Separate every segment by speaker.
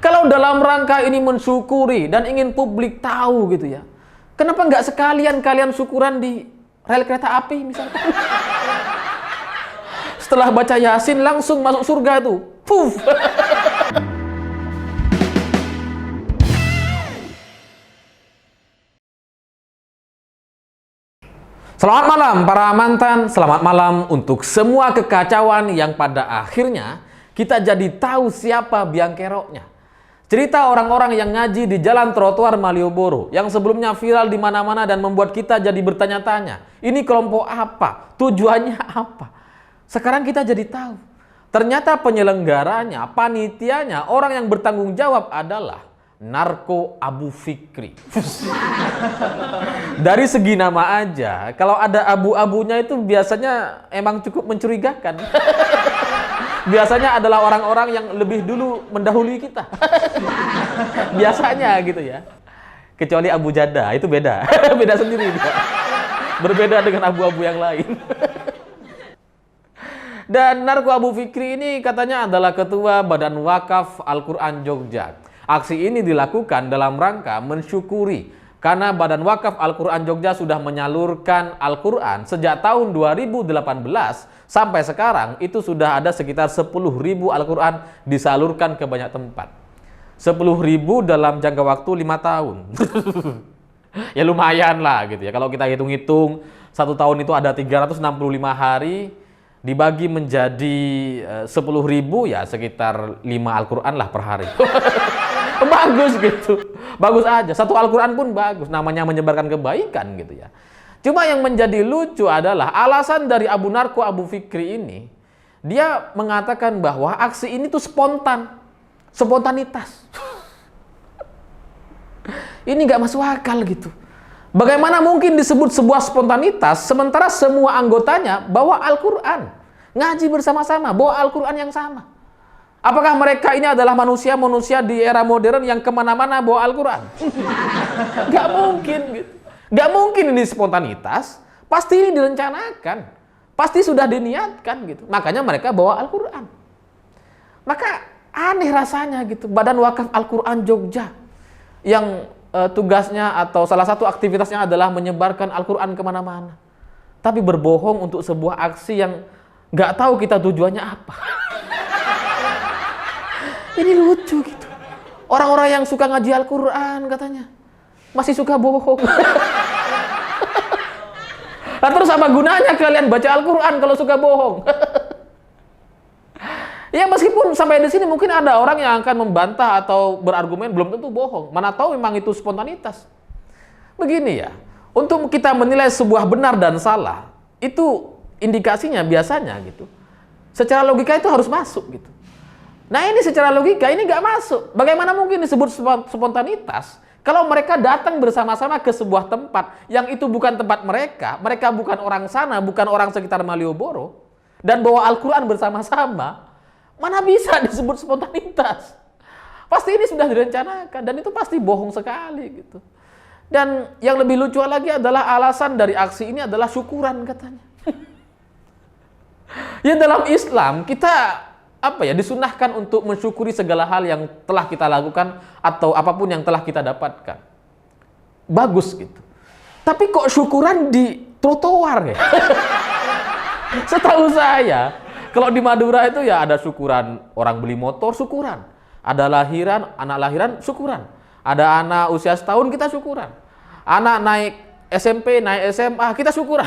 Speaker 1: Kalau dalam rangka ini mensyukuri dan ingin publik tahu gitu ya, kenapa nggak sekalian kalian syukuran di rel kereta api misalkan? Setelah baca Yasin langsung masuk surga tuh. Puf. Selamat malam para mantan, selamat malam untuk semua kekacauan yang pada akhirnya kita jadi tahu siapa biang keroknya. Cerita orang-orang yang ngaji di jalan trotoar Malioboro yang sebelumnya viral di mana-mana dan membuat kita jadi bertanya-tanya, ini kelompok apa? Tujuannya apa? Sekarang kita jadi tahu. Ternyata penyelenggaranya, panitianya, orang yang bertanggung jawab adalah Narko Abu Fikri. Dari segi nama aja, kalau ada abu-abunya itu biasanya emang cukup mencurigakan. Biasanya adalah orang-orang yang lebih dulu mendahului kita. Biasanya gitu ya. Kecuali Abu Jada, itu beda. Beda sendiri dia. Berbeda dengan abu-abu yang lain. Dan Narko Abu Fikri ini katanya adalah Ketua Badan Wakaf Al-Quran Jogja. Aksi ini dilakukan dalam rangka mensyukuri karena Badan Wakaf Al-Quran Jogja sudah menyalurkan Al-Quran sejak tahun 2018 sampai sekarang itu sudah ada sekitar 10.000 Al-Quran disalurkan ke banyak tempat. 10.000 dalam jangka waktu 5 tahun. Ya lumayan lah gitu ya. Kalau kita hitung-hitung 1 tahun itu ada 365 hari dibagi menjadi 10.000 ya sekitar 5 Al-Quran lah per hari. Bagus gitu, bagus aja. 1 Al-Quran pun bagus, namanya menyebarkan kebaikan gitu ya. Cuma yang menjadi lucu adalah alasan dari Abu Narko Abu Fikri ini, dia mengatakan bahwa aksi ini tuh spontan, spontanitas. Ini nggak masuk akal gitu. Bagaimana mungkin disebut sebuah spontanitas sementara semua anggotanya bawa Al-Quran, ngaji bersama-sama, bawa Al-Quran yang sama. Apakah mereka ini adalah manusia-manusia di era modern yang kemana-mana bawa Al-Quran? Gak mungkin gitu. Gak mungkin ini spontanitas. Pasti ini direncanakan. Pasti sudah diniatkan gitu. Makanya mereka bawa Al-Quran. Maka aneh rasanya gitu. Badan Wakaf Al-Quran Jogja yang tugasnya atau salah satu aktivitasnya adalah menyebarkan Al-Quran kemana-mana. Tapi berbohong untuk sebuah aksi yang gak tahu kita tujuannya apa. Ini lucu gitu. Orang-orang yang suka ngaji Al-Quran katanya masih suka bohong. Nah, terus apa gunanya kalian baca Al-Quran kalau suka bohong? Ya meskipun sampai di sini mungkin ada orang yang akan membantah atau berargumen belum tentu bohong. Mana tahu memang itu spontanitas. Begini ya, untuk kita menilai sebuah benar dan salah, itu indikasinya biasanya gitu. Secara logika itu harus masuk gitu. Nah ini secara logika ini nggak masuk. Bagaimana mungkin disebut spontanitas kalau mereka datang bersama-sama ke sebuah tempat yang itu bukan tempat mereka, mereka bukan orang sana, bukan orang sekitar Malioboro, dan bawa Al-Quran bersama-sama, mana bisa disebut spontanitas? Pasti ini sudah direncanakan dan itu pasti bohong sekali gitu. Dan yang lebih lucu lagi adalah alasan dari aksi ini adalah syukuran katanya. Ya dalam Islam kita disunahkan untuk mensyukuri segala hal yang telah kita lakukan atau apapun yang telah kita dapatkan. Bagus gitu. Tapi kok syukuran di trotoar ya? Setahu saya, kalau di Madura itu ya ada syukuran orang beli motor, syukuran. Ada lahiran, anak lahiran, syukuran. Ada anak usia setahun, kita syukuran. Anak naik SMP, naik SMA, kita syukuran.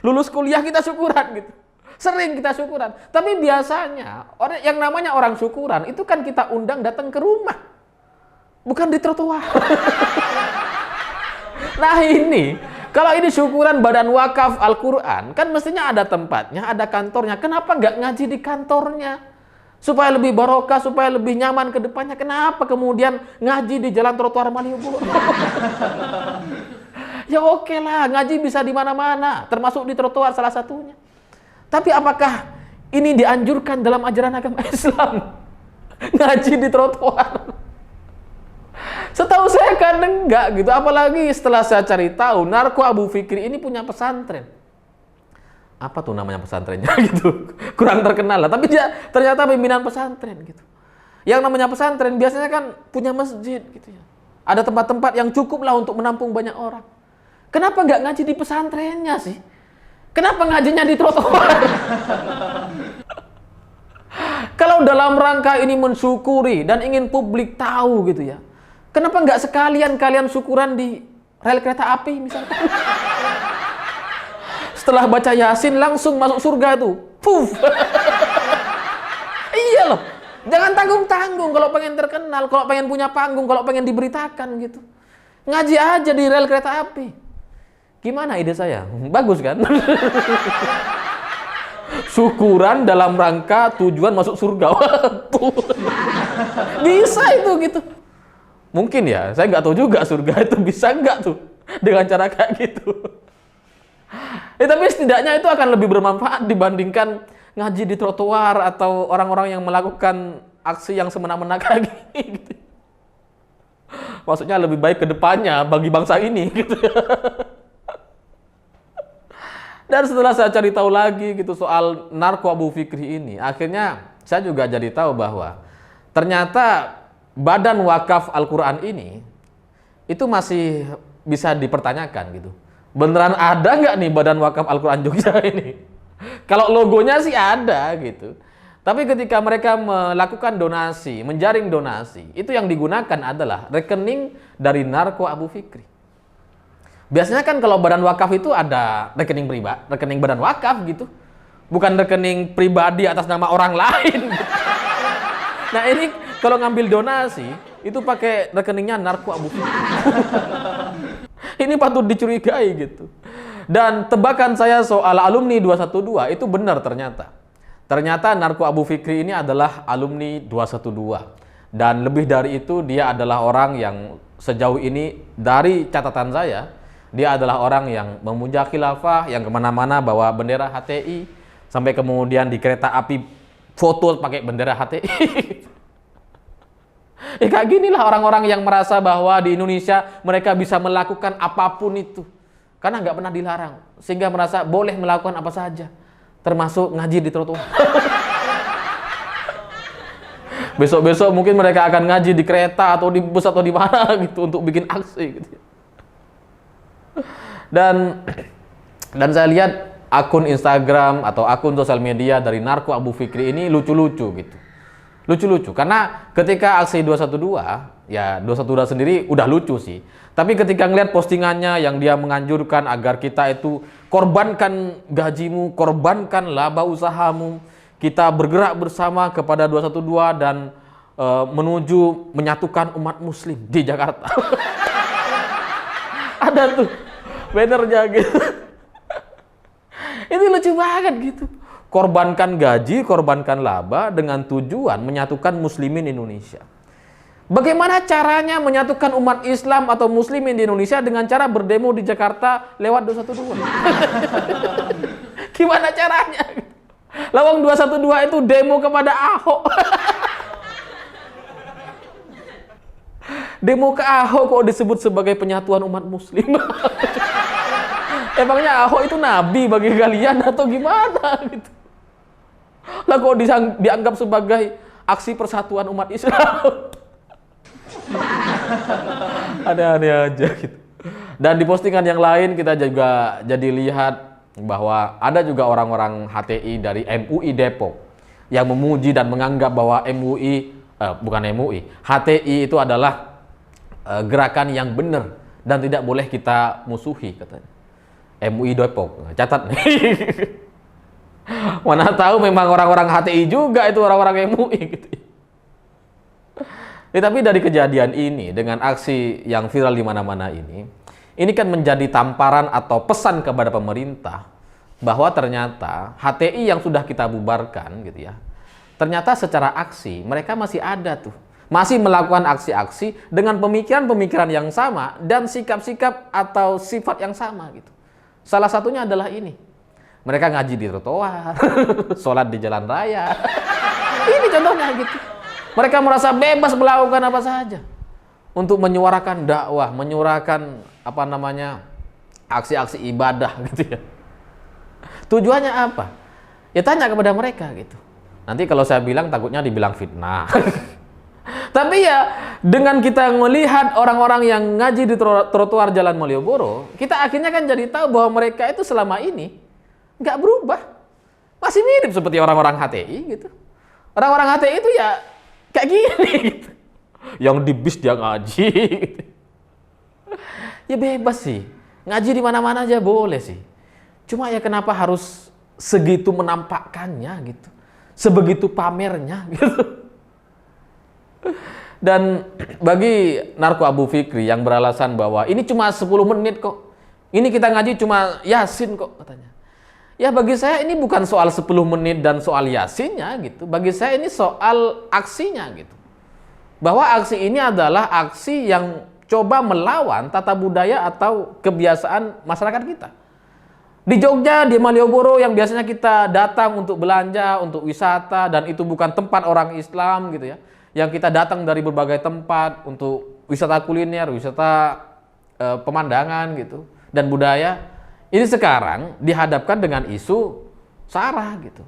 Speaker 1: Lulus kuliah, kita syukuran gitu. Sering kita syukuran. Tapi biasanya orang yang namanya orang syukuran itu kan kita undang datang ke rumah. Bukan di trotoar. Nah ini, kalau ini syukuran Badan Wakaf Al-Quran, kan mestinya ada tempatnya, ada kantornya. Kenapa nggak ngaji di kantornya? Supaya lebih barokah, supaya lebih nyaman ke depannya. Kenapa kemudian ngaji di jalan trotoar Malioboro? Ya oke lah, ngaji bisa di mana-mana, termasuk di trotoar salah satunya. Tapi apakah ini dianjurkan dalam ajaran agama Islam? Ngaji di trotoar? Setahu saya kan enggak gitu. Apalagi setelah saya cari tahu, Narko Abu Fikri ini punya pesantren. Apa tuh namanya pesantrennya gitu? Kurang terkenal lah. Tapi dia ternyata pimpinan pesantren gitu. Yang namanya pesantren biasanya kan punya masjid gitu ya. Ada tempat-tempat yang cukup lah untuk menampung banyak orang. Kenapa nggak ngaji di pesantrennya sih? Kenapa ngajinya di trotoar? Kalau dalam rangka ini mensyukuri dan ingin publik tahu gitu ya, kenapa nggak sekalian kalian syukuran di rel kereta api misalnya? Setelah baca Yasin langsung masuk surga tuh. Puff. Iya loh. Jangan tanggung-tanggung kalau pengen terkenal, kalau pengen punya panggung, kalau pengen diberitakan gitu. Ngaji aja di rel kereta api. Gimana ide saya? Bagus kan? Syukuran dalam rangka tujuan masuk surga. Bisa itu gitu. Mungkin ya, saya nggak tahu juga surga itu bisa nggak tuh dengan cara kayak gitu. Tapi setidaknya itu akan lebih bermanfaat dibandingkan ngaji di trotoar atau orang-orang yang melakukan aksi yang semena-mena kayak gini. Gitu. Maksudnya lebih baik ke depannya bagi bangsa ini. Gitu. Dan setelah saya cari tahu lagi gitu soal narko Abu Fikri ini, akhirnya saya juga jadi tahu bahwa ternyata Badan Wakaf Al-Quran ini itu masih bisa dipertanyakan gitu. Beneran ada nggak nih Badan Wakaf Al-Quran Jogja ini? Kalau logonya sih ada gitu. Tapi ketika mereka melakukan donasi, menjaring donasi, itu yang digunakan adalah rekening dari narko Abu Fikri. Biasanya kan kalau badan wakaf itu ada rekening pribadi, rekening badan wakaf gitu. Bukan rekening pribadi atas nama orang lain. Gitu. Nah ini kalau ngambil donasi, itu pakai rekeningnya narko Abu Fikri. Ini patut dicurigai gitu. Dan tebakan saya soal alumni 212 itu benar ternyata. Ternyata narko Abu Fikri ini adalah alumni 212. Dan lebih dari itu dia adalah orang yang sejauh ini dari catatan saya, dia adalah orang yang memuja khilafah, yang kemana-mana bawa bendera HTI, sampai kemudian di kereta api foto pakai bendera HTI. Kayak ginilah orang-orang yang merasa bahwa di Indonesia mereka bisa melakukan apapun itu. Karena nggak pernah dilarang, sehingga merasa boleh melakukan apa saja, termasuk ngaji di trotoar. Besok-besok mungkin mereka akan ngaji di kereta atau di bus atau di mana gitu untuk bikin aksi gitu. Dan saya lihat akun Instagram atau akun sosial media dari narko Abu Fikri ini lucu-lucu gitu. Lucu-lucu karena ketika aksi 212, ya 212 sendiri udah lucu sih. Tapi ketika ngeliat postingannya yang dia menganjurkan agar kita itu korbankan gajimu, korbankan laba usahamu, kita bergerak bersama kepada 212 dan menuju menyatukan umat muslim di Jakarta. Ada tuh bannernya gitu. Ini lucu banget gitu. Korbankan gaji, korbankan laba dengan tujuan menyatukan muslimin Indonesia. Bagaimana caranya menyatukan umat Islam atau muslimin di Indonesia dengan cara berdemo di Jakarta lewat 212? Gimana caranya? Lawang 212 itu demo kepada Ahok. Demo ke Ahok kok disebut sebagai penyatuan umat muslim. Emangnya Ahok itu nabi bagi kalian atau gimana gitu? Lah kok dianggap sebagai aksi persatuan umat Islam? Aneh-aneh aja gitu. Dan di postingan yang lain kita juga jadi lihat bahwa ada juga orang-orang HTI dari MUI Depok yang memuji dan menganggap bahwa HTI itu adalah gerakan yang benar dan tidak boleh kita musuhi katanya. MUI Depok, catat nih. Mana tahu memang orang-orang HTI juga itu orang-orang MUI gitu. Tapi dari kejadian ini dengan aksi yang viral di mana-mana ini kan menjadi tamparan atau pesan kepada pemerintah bahwa ternyata HTI yang sudah kita bubarkan gitu ya. Ternyata secara aksi mereka masih ada tuh. Masih melakukan aksi-aksi dengan pemikiran-pemikiran yang sama dan sikap-sikap atau sifat yang sama gitu. Salah satunya adalah ini. Mereka ngaji di trotoar, sholat di jalan raya. Ini contohnya gitu. Mereka merasa bebas melakukan apa saja untuk menyuarakan dakwah, menyuarakan aksi-aksi ibadah gitu ya. Tujuannya apa? Ya tanya kepada mereka gitu. Nanti kalau saya bilang takutnya dibilang fitnah. Tapi ya dengan kita melihat orang-orang yang ngaji di trotoar Jalan Malioboro, kita akhirnya kan jadi tahu bahwa mereka itu selama ini nggak berubah. Masih mirip seperti orang-orang HTI gitu. Orang-orang HTI itu ya kayak gini gitu. Yang di bis dia ngaji gitu. Ya bebas sih. Ngaji di mana-mana aja boleh sih. Cuma ya kenapa harus segitu menampakkannya gitu. Sebegitu pamernya gitu. Dan bagi Narko Abu Fikri yang beralasan bahwa ini cuma 10 menit kok. Ini kita ngaji cuma Yasin kok katanya. Ya bagi saya ini bukan soal 10 menit dan soal Yasinnya gitu. Bagi saya ini soal aksinya gitu. Bahwa aksi ini adalah aksi yang coba melawan tata budaya atau kebiasaan masyarakat kita. Di Jogja, di Malioboro yang biasanya kita datang untuk belanja, untuk wisata, dan itu bukan tempat orang Islam gitu ya. Yang kita datang dari berbagai tempat untuk wisata kuliner, wisata pemandangan gitu, dan budaya. Ini sekarang dihadapkan dengan isu SARA gitu.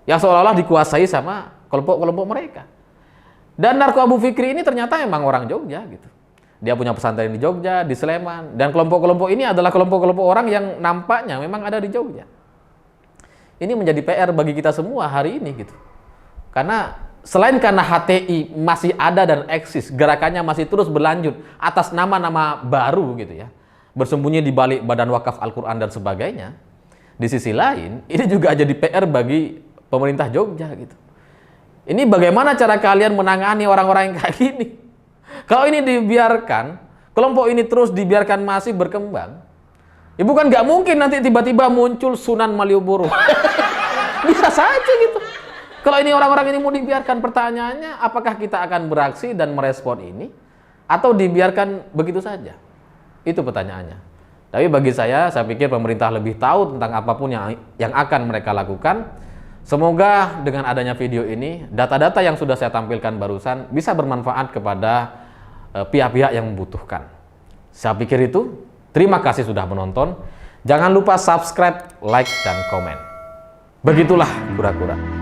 Speaker 1: Yang seolah-olah dikuasai sama kelompok-kelompok mereka. Dan Narko Abu Fikri ini ternyata emang orang Jogja gitu. Dia punya pesantren di Jogja, di Sleman. Dan kelompok-kelompok ini adalah kelompok-kelompok orang yang nampaknya memang ada di Jogja. Ini menjadi PR bagi kita semua hari ini gitu. Karena selain karena HTI masih ada dan eksis, gerakannya masih terus berlanjut atas nama-nama baru gitu ya. Bersembunyi di balik Badan Wakaf Al-Quran dan sebagainya. Di sisi lain, ini juga jadi PR bagi pemerintah Jogja gitu. Ini bagaimana cara kalian menangani orang-orang yang kayak gini? Kalau ini dibiarkan, kelompok ini terus dibiarkan masih berkembang, ya bukan nggak mungkin nanti tiba-tiba muncul Sunan Malioboro. Bisa saja gitu. Kalau ini orang-orang ini mau dibiarkan, pertanyaannya apakah kita akan beraksi dan merespon ini atau dibiarkan begitu saja? Itu pertanyaannya. Tapi bagi saya pikir pemerintah lebih tahu tentang apapun yang akan mereka lakukan. Semoga dengan adanya video ini, data-data yang sudah saya tampilkan barusan bisa bermanfaat kepada pihak-pihak yang membutuhkan. Saya pikir itu. Terima kasih sudah menonton. Jangan lupa subscribe, like, dan komen. Begitulah kura-kura.